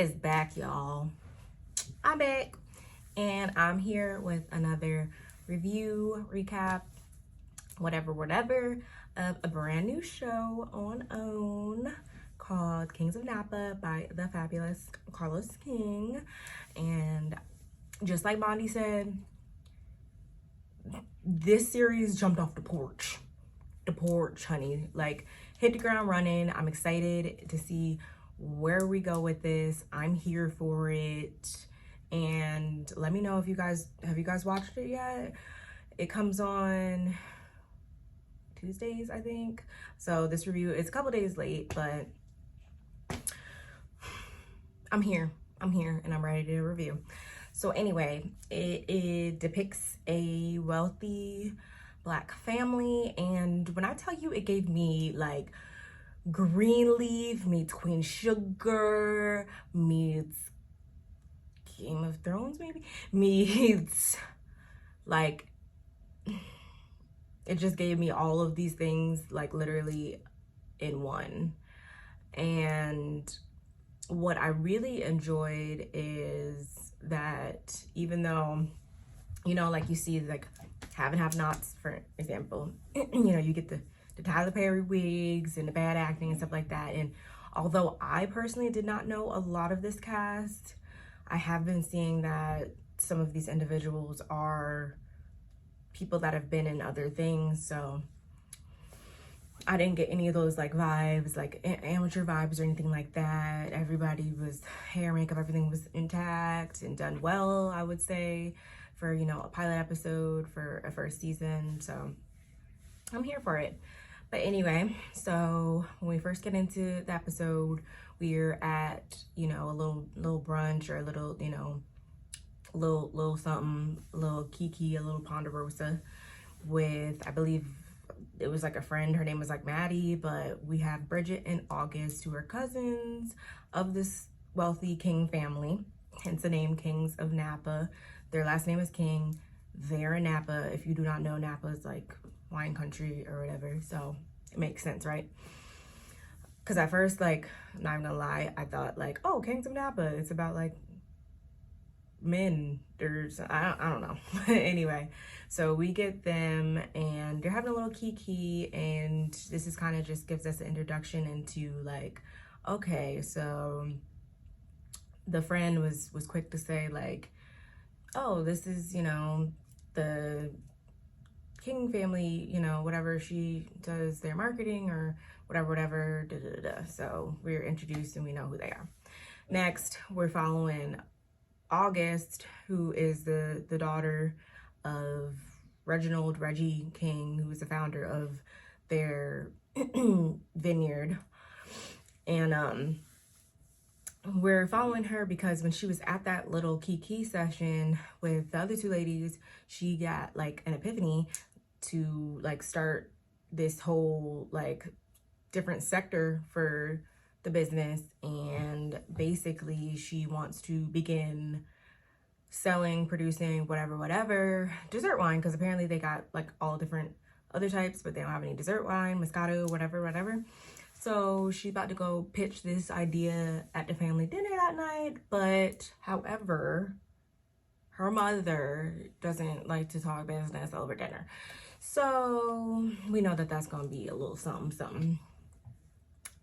is back, y'all. I'm back, and I'm here with another review, recap, whatever, of a brand new show on OWN called Kings of Napa by the fabulous Carlos King. And just like Bondi said, this series jumped off the porch. The porch, honey. Like, hit the ground running. I'm excited to see where we go with this. I'm here for it. And let me know if you guys have watched it yet. It comes on Tuesdays, I think. So this review is a couple days late, but I'm here and I'm ready to review. So anyway, it depicts a wealthy Black family, and when I tell you, it gave me like Greenleaf meets Queen Sugar meets Game of Thrones, maybe meets like, it just gave me all of these things like literally in one. And what I really enjoyed is that even though, you know, like you see like have and have nots, for example, you know, you get the Tyler Perry wigs and the bad acting and stuff like that. And although I personally did not know a lot of this cast, I have been seeing that some of these individuals are people that have been in other things. So I didn't get any of those like vibes, like amateur vibes or anything like that. Everybody was, hair, makeup, everything was intact and done well, I would say, for, you know, a pilot episode for a first season. So I'm here for it. But anyway, so when we first get into the episode, we're at, you know, a little brunch or a little, you know, little something, a little Kiki, a little Ponderosa with, I believe it was like a friend. Her name was like Maddie, but we have Bridget and August, who are cousins of this wealthy King family, hence the name Kings of Napa. Their last name is King. They're in Napa. If you do not know, Napa is like wine country or whatever, so it makes sense, right? Because at first, like, not even gonna lie, I thought like, oh, Kings of Napa, it's about like men. There's, I don't know. Anyway, so we get them and they're having a little kiki, and this is kind of just gives us an introduction into like, okay, so the friend was quick to say like, oh, this is, you know, the King family, you know, whatever, she does their marketing or whatever, da, da, da, da. So we're introduced and we know who they are. Next, we're following August, who is the daughter of Reggie King, who is the founder of their vineyard. And we're following her because when she was at that little Kiki session with the other two ladies, she got like an epiphany to like start this whole like different sector for the business. And basically she wants to begin selling, producing, whatever dessert wine, because apparently they got like all different other types, but they don't have any dessert wine, Moscato, whatever. So she's about to go pitch this idea at the family dinner that night, but however, her mother doesn't like to talk business over dinner. So we know that that's gonna be a little something.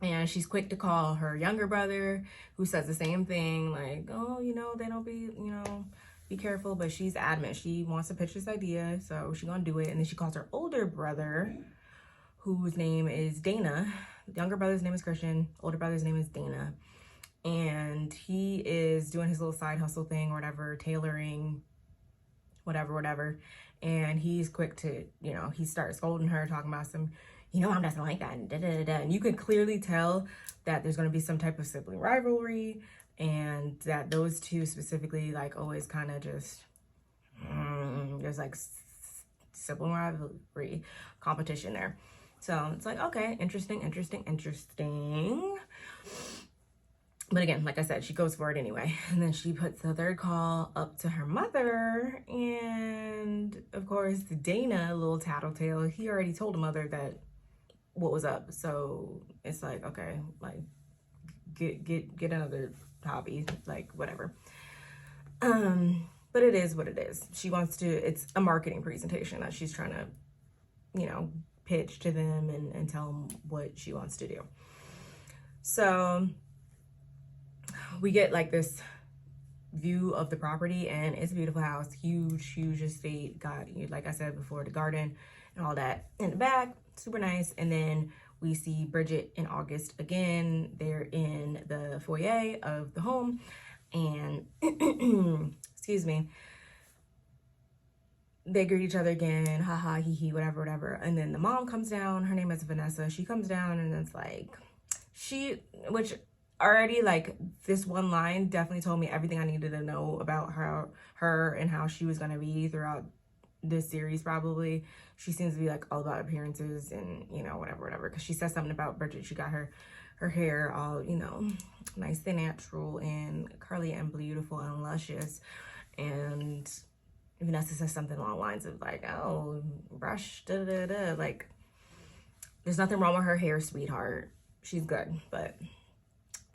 And she's quick to call her younger brother, who says the same thing, like, oh, you know, they don't be, you know, be careful. But she's adamant. She wants to pitch this idea, so she's gonna do it. And then she calls her older brother, whose name is Dana. The younger brother's name is Christian. Older brother's name is Dana. And he is doing his little side hustle thing or whatever, tailoring, whatever. And he's quick to, you know, he starts scolding her, talking about some, you know, I'm just like that, and da da da. And you can clearly tell that there's going to be some type of sibling rivalry, and that those two specifically, like, always kind of just, there's like sibling rivalry competition there. So it's like, okay, interesting. But again, like I said, she goes for it anyway. And then she puts the third call up to her mother. And of course, Dana, a little tattletale, he already told the mother that what was up. So it's like, okay, like, get another hobby, like whatever. But it is what it is. She wants to, it's a marketing presentation that she's trying to, you know, pitch to them and tell them what she wants to do. So we get like this view of the property, and it's a beautiful house, huge estate, got, like I said before, the garden and all that in the back, super nice. And then we see Bridget and August again. They're in the foyer of the home, and excuse me, they greet each other again, haha, hee hee, whatever. And then the mom comes down, her name is Vanessa. She comes down, and it's like, which already, like, this one line definitely told me everything I needed to know about her and how she was gonna be throughout this series. Probably she seems to be like all about appearances and, you know, whatever, because she says something about Bridget. She got her hair all, you know, nice and natural and curly and beautiful and luscious, and Vanessa says something along the lines of like, oh, brush, like, there's nothing wrong with her hair, sweetheart, she's good. But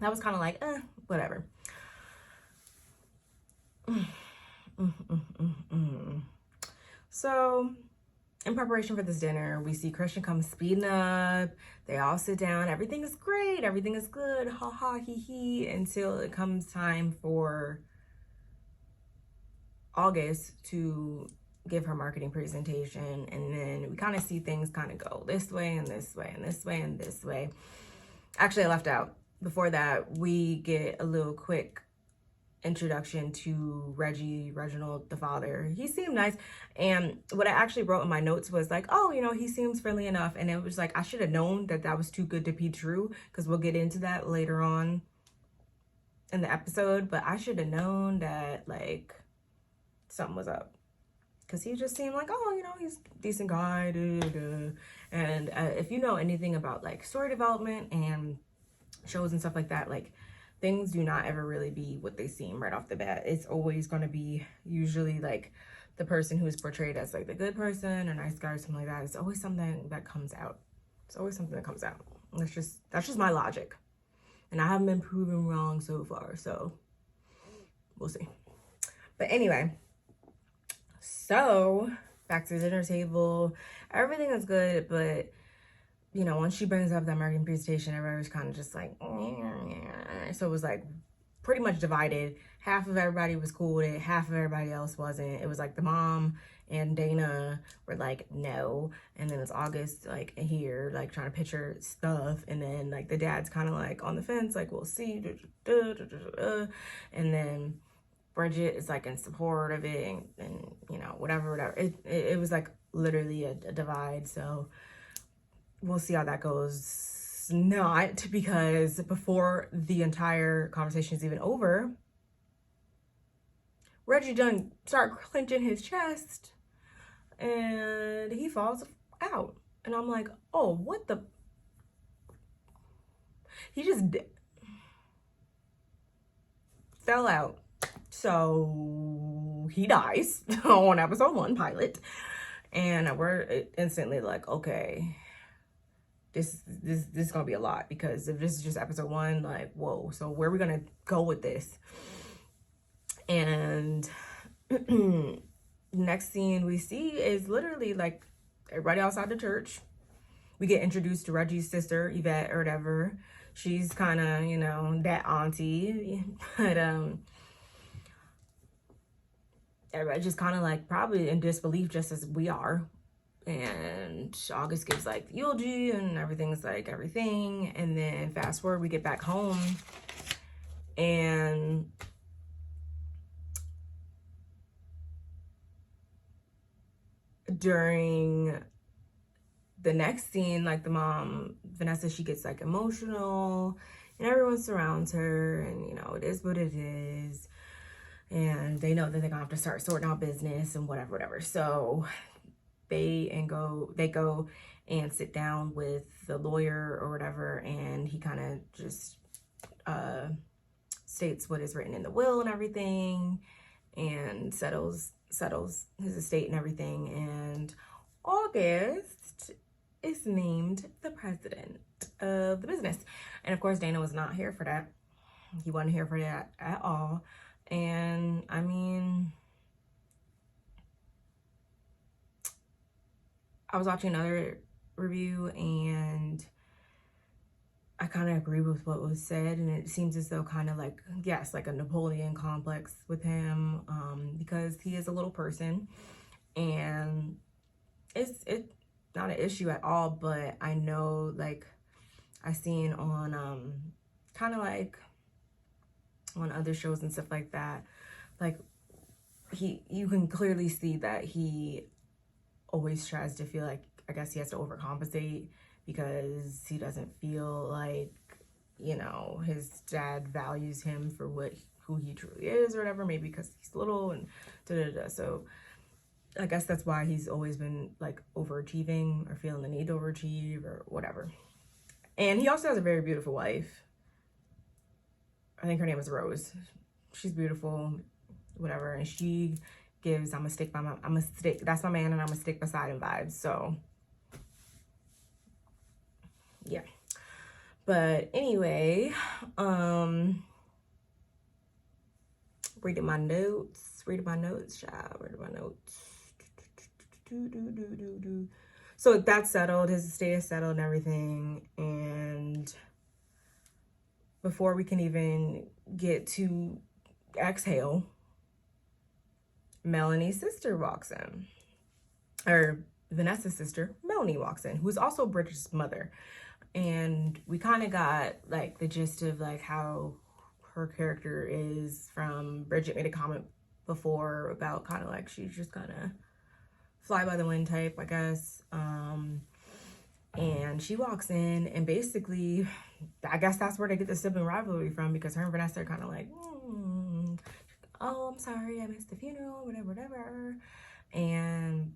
that was kind of like, whatever. So in preparation for this dinner, we see Christian come speeding up. They all sit down. Everything is great. Everything is good. Ha ha, hee hee. Until it comes time for August to give her marketing presentation. And then we kind of see things kind of go this way and this way and this way and this way. Actually, I left out. Before that, we get a little quick introduction to Reginald, the father. He seemed nice, and what I actually wrote in my notes was like, oh, you know, he seems friendly enough. And it was like, I should have known that was too good to be true, because we'll get into that later on in the episode. But I should have known that, like, something was up, because he just seemed like, oh, you know, he's a decent guy. And if you know anything about like story development and shows and stuff like that, like, things do not ever really be what they seem right off the bat. It's always going to be usually like the person who is portrayed as like the good person or nice guy or something like that. It's always something that comes out. It's always something that comes out. That's just my logic, and I haven't been proven wrong so far, so we'll see. But anyway, so back to the dinner table. Everything is good, but you know, once she brings up that marketing presentation, everybody was kind of just like, so it was like pretty much divided. Half of everybody was cool with it, half of everybody else wasn't. It was like the mom and Dana were like, no. And then it's August, like, here, like, trying to picture stuff. And then, like, the dad's kind of like on the fence, like, we'll see. And then Bridget is like in support of it, and you know, whatever. It was like literally a divide. So we'll see how that goes. Not, because before the entire conversation is even over, Reggie done start clenching his chest and he falls out. And I'm like, oh, what the? He just fell out. So he dies on episode 1 pilot. And we're instantly like, okay, this is gonna be a lot, because if this is just episode 1, like, whoa, so where are we gonna go with this? And next scene we see is literally like everybody outside the church. We get introduced to Reggie's sister, Yvette or whatever. She's kind of, you know, that auntie, but everybody just kind of like probably in disbelief, just as we are. And August gives like the eulogy and everything's like everything. And then fast forward, we get back home, and during the next scene, like, the mom, Vanessa, she gets like emotional and everyone surrounds her, and you know, it is what it is. And they know that they're gonna have to start sorting out business and whatever. So they go and sit down with the lawyer or whatever, and he kind of just states what is written in the will and everything, and settles his estate and everything. And August is named the president. of the business. And of course, Dana was not here for that. He wasn't here for that at all. And I mean, I was watching another review and I kind of agree with what was said, and it seems as though kind of like, yes, like a Napoleon complex with him, because he is a little person, and it's not an issue at all. But I know, like, I seen on kind of like on other shows and stuff like that, like you can clearly see that he always tries to feel like, I guess he has to overcompensate because he doesn't feel like, you know, his dad values him for who he truly is or whatever, maybe because he's little and da-da-da. So I guess that's why he's always been like overachieving or feeling the need to overachieve or whatever. And he also has a very beautiful wife. I think her name is Rose. She's beautiful, whatever, and she gives I'm a stick that's my man and I'm a stick beside him vibes. So yeah. But anyway, reading my notes, child, reading my notes. So that's settled, his estate is settled and everything, and before we can even get to exhale, Melanie's sister walks in, or Vanessa's sister, Melanie, walks in, who's also Bridget's mother. And we kind of got like the gist of like how her character is from Bridget made a comment before about kind of like she's just kind of fly by the wind type, I guess. And she walks in and basically, I guess that's where they get the sibling rivalry from, because her and Vanessa are kind of like, oh, I'm sorry, I missed the funeral, whatever. And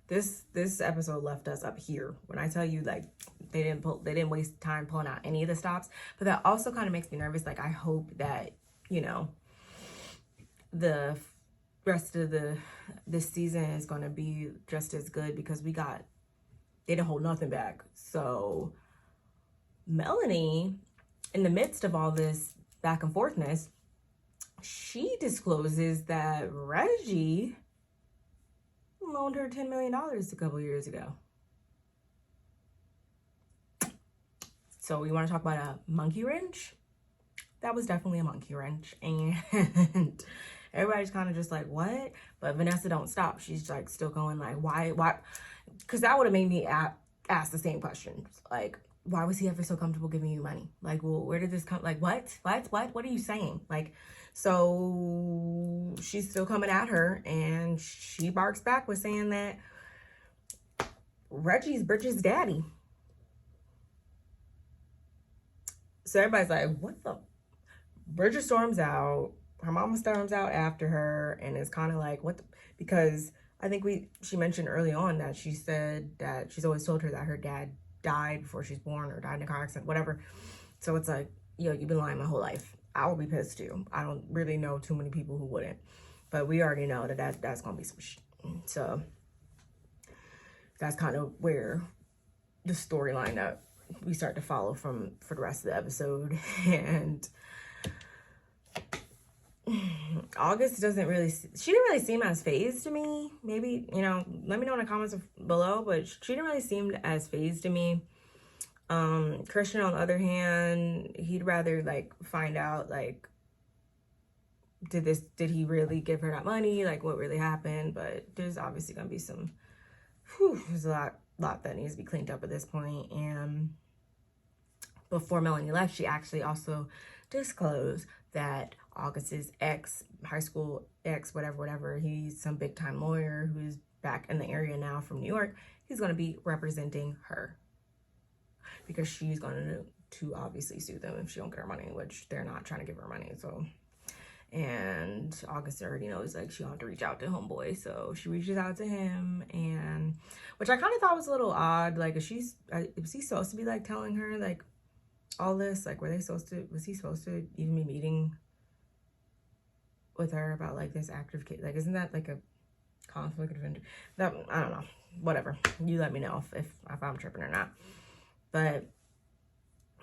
this episode left us up here. When I tell you, like, they didn't waste time pulling out any of the stops. But that also kind of makes me nervous. Like, I hope that, you know, the rest of this season is going to be just as good, because they didn't hold nothing back. So Melanie, in the midst of all this back and forthness, she discloses that Reggie loaned her $10 million a couple years ago. So we want to talk about a monkey wrench? That was definitely a monkey wrench. And everybody's kind of just like, what? But Vanessa don't stop. She's like still going like, why? Because that would have made me ask the same question. Like, why was he ever so comfortable giving you money? Like, well, where did this come? Like, what? What are you saying? Like, so she's still coming at her, and she barks back with saying that Reggie's Bridget's daddy. So everybody's like, what the? Bridget storms out. Her mama storms out after her, and it's kind of like, what the? Because I think she mentioned early on that she said that she's always told her that her dad died before she's born, or died in a car accident, whatever. So it's like, yo, you've been lying my whole life. I will be pissed too. I don't really know too many people who wouldn't, but we already know that's gonna be some shit. So that's kind of where the storyline that we start to follow for the rest of the episode. And August she didn't really seem as phased to me. Maybe, you know, let me know in the comments below, but she didn't really seem as phased to me. Christian, on the other hand, he'd rather like find out, like, did he really give her that money? Like, what really happened? But there's obviously gonna be there's a lot that needs to be cleaned up at this point. And before Melanie left, she actually also disclosed that August's high school ex, whatever, he's some big time lawyer who's back in the area now from New York. He's going to be representing her, because she's going to obviously sue them if she don't get her money, which they're not trying to give her money. So, and August already knows, like, she'll have to reach out to homeboy. So she reaches out to him, and which I kind of thought was a little odd. Like, was he supposed to be like telling her like all this? Like, was he supposed to even be meeting with her about like this active case? Like, isn't that like conflict of interest. That, I don't know. Whatever. You let me know if I'm tripping or not. But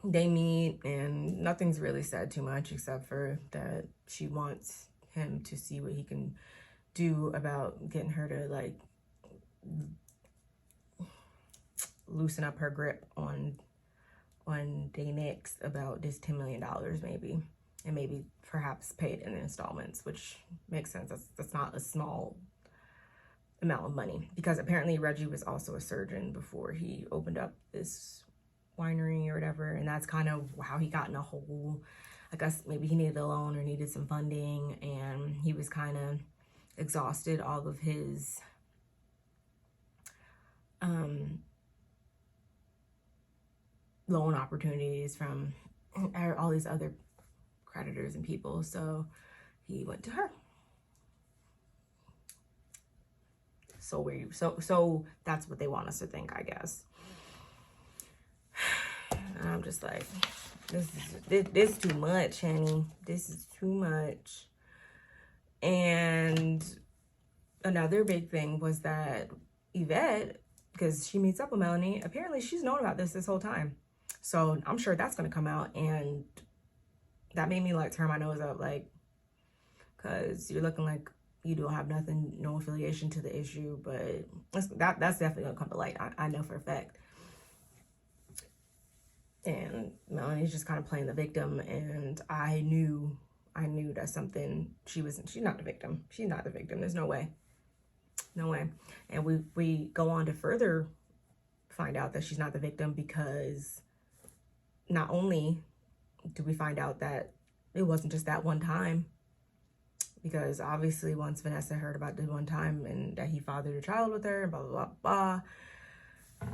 they meet and nothing's really said too much except for that she wants him to see what he can do about getting her to like loosen up her grip on day next about this $10 million maybe, and maybe perhaps pay it in installments, which makes sense. That's not a small amount of money, because apparently Reggie was also a surgeon before he opened up this winery or whatever, and that's kind of how he got in a hole. I guess maybe he needed a loan or needed some funding, and he was kind of exhausted all of his loan opportunities from all these other creditors and people, so he went to her. So that's what they want us to think, I guess. And I'm just like, this is too much, honey. This is too much. And another big thing was that Yvette, because she meets up with Melanie, apparently she's known about this whole time. So I'm sure that's going to come out, and that made me like turn my nose up, like, because you're looking like you don't have nothing, no affiliation to the issue, but that's definitely going to come to light. I know for a fact. And Melanie's just kind of playing the victim, and I knew that something, she's not the victim. She's not the victim. There's no way. No way. And we go on to further find out that she's not the victim, because not only do we find out that it wasn't just that one time, because obviously once Vanessa heard about the one time and that he fathered a child with her, blah, blah, blah, blah,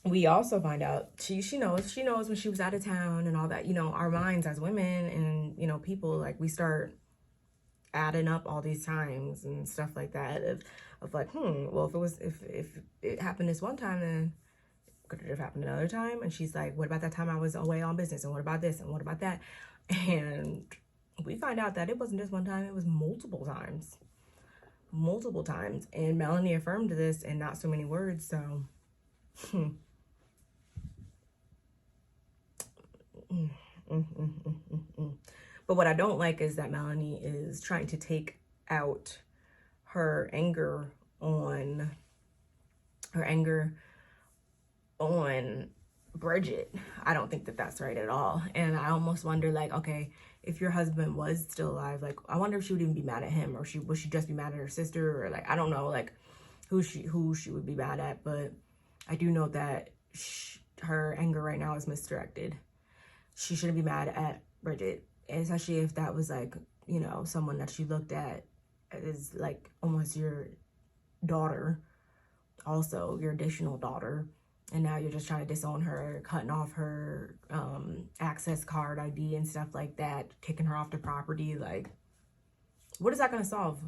we also find out she knows when she was out of town and all that. You know, our minds as women and, you know, people, like, we start adding up all these times and stuff like that of like, well, if it happened this one time, then could it have happened another time? And she's like, what about that time I was away on business? And what about this? And what about that? And we find out that it wasn't just one time, it was multiple times. And Melanie affirmed this in not so many words. So But what I don't like is that Melanie is trying to take out her anger on Bridget. I don't think that that's right at all. And I almost wonder, like, okay, if your husband was still alive, like, I wonder if she would even be mad at him, or would she just be mad at her sister, or like, I don't know, like, who she would be mad at. But I do know that her anger right now is misdirected. She shouldn't be mad at Bridget, especially if that was, like, you know, someone that she looked at as like almost your daughter, also your additional daughter. And now you're just trying to disown her, cutting off her access card ID and stuff like that, kicking her off the property. Like, what is that going to solve?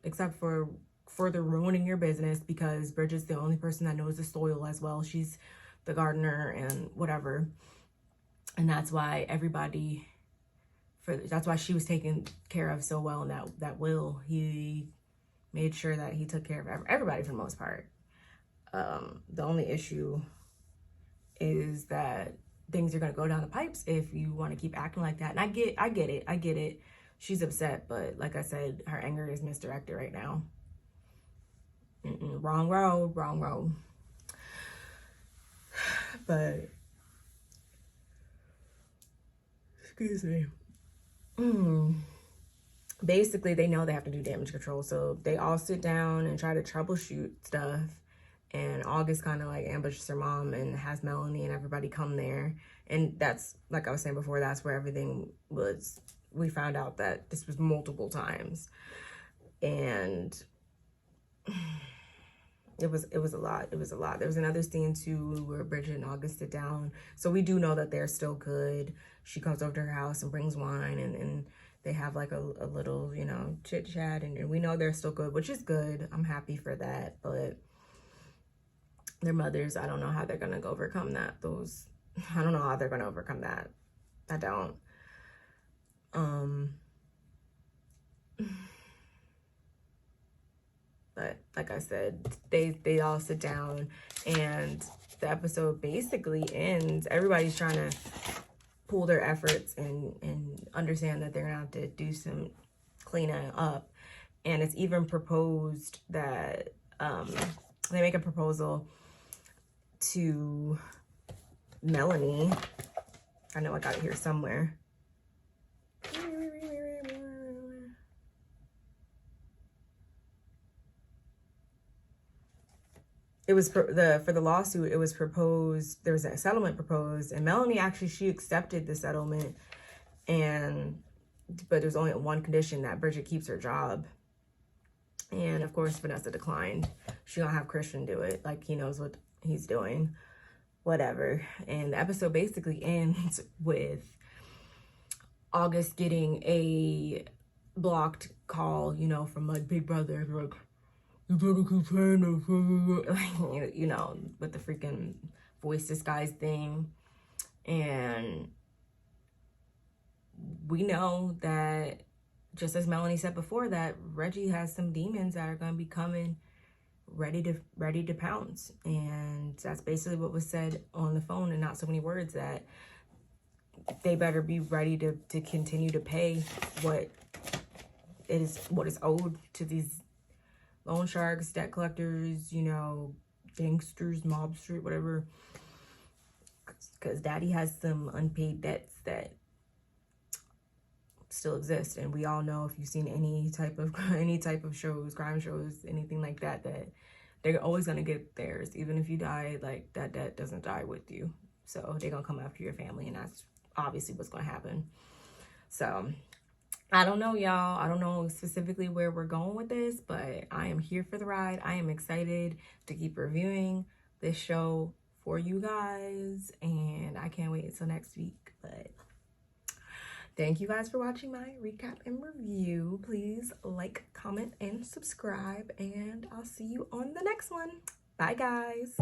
Except for further ruining your business, because Bridget's the only person that knows the soil as well. She's the gardener and whatever. And that's why that's why she was taken care of so well in that will. He made sure that he took care of everybody for the most part. The only issue is that things are going to go down the pipes if you want to keep acting like that. And I get it. She's upset, but like I said, her anger is misdirected right now. Wrong road. But, excuse me. Basically, they know they have to do damage control, so they all sit down and try to troubleshoot stuff. And August kind of like ambushes her mom and has Melanie and everybody come there. And that's, like I was saying before, that's where everything was. We found out that this was multiple times. And it was a lot. There was another scene too where Bridget and August sit down. So we do know that they're still good. She comes over to her house and brings wine, and they have like a little, you know, chit chat, and we know they're still good, which is good. I'm happy for that. But their mothers, I don't know how they're gonna overcome that. I don't know how they're gonna overcome that. I don't. But like I said, they all sit down, and the episode basically ends. Everybody's trying to pool their efforts and understand that they're gonna have to do some cleaning up. And it's even proposed that they make a proposal to Melanie. I know I got it here somewhere. It was for the lawsuit. It was proposed. There was a settlement proposed, and Melanie actually, she accepted the settlement, but there's only one condition, that Bridget keeps her job. And of course, Vanessa declined. She gonna have Christian do it, like he knows what he's doing, whatever. And the episode basically ends with August getting a blocked call, you know, from like Big Brother, like, you better keep saying that, you know, with the freaking voice disguise thing. And we know that, just as Melanie said before, that Reggie has some demons that are going to be coming ready to pounce. And that's basically what was said on the phone, and not so many words, that they better be ready to continue to pay what is owed to these loan sharks, debt collectors, you know, gangsters, mobsters, whatever. Because Daddy has some unpaid debts that still exist, and we all know, if you've seen any type of shows, crime shows, anything like that, that they're always gonna get theirs. Even if you die, like, that debt doesn't die with you. So they're gonna come after your family, and that's obviously what's gonna happen. So I don't know, y'all. I don't know specifically where we're going with this, but I am here for the ride. I am excited to keep reviewing this show for you guys, and I can't wait until next week. But thank you guys for watching my recap and review. Please like, comment, and subscribe, and I'll see you on the next one. Bye, guys.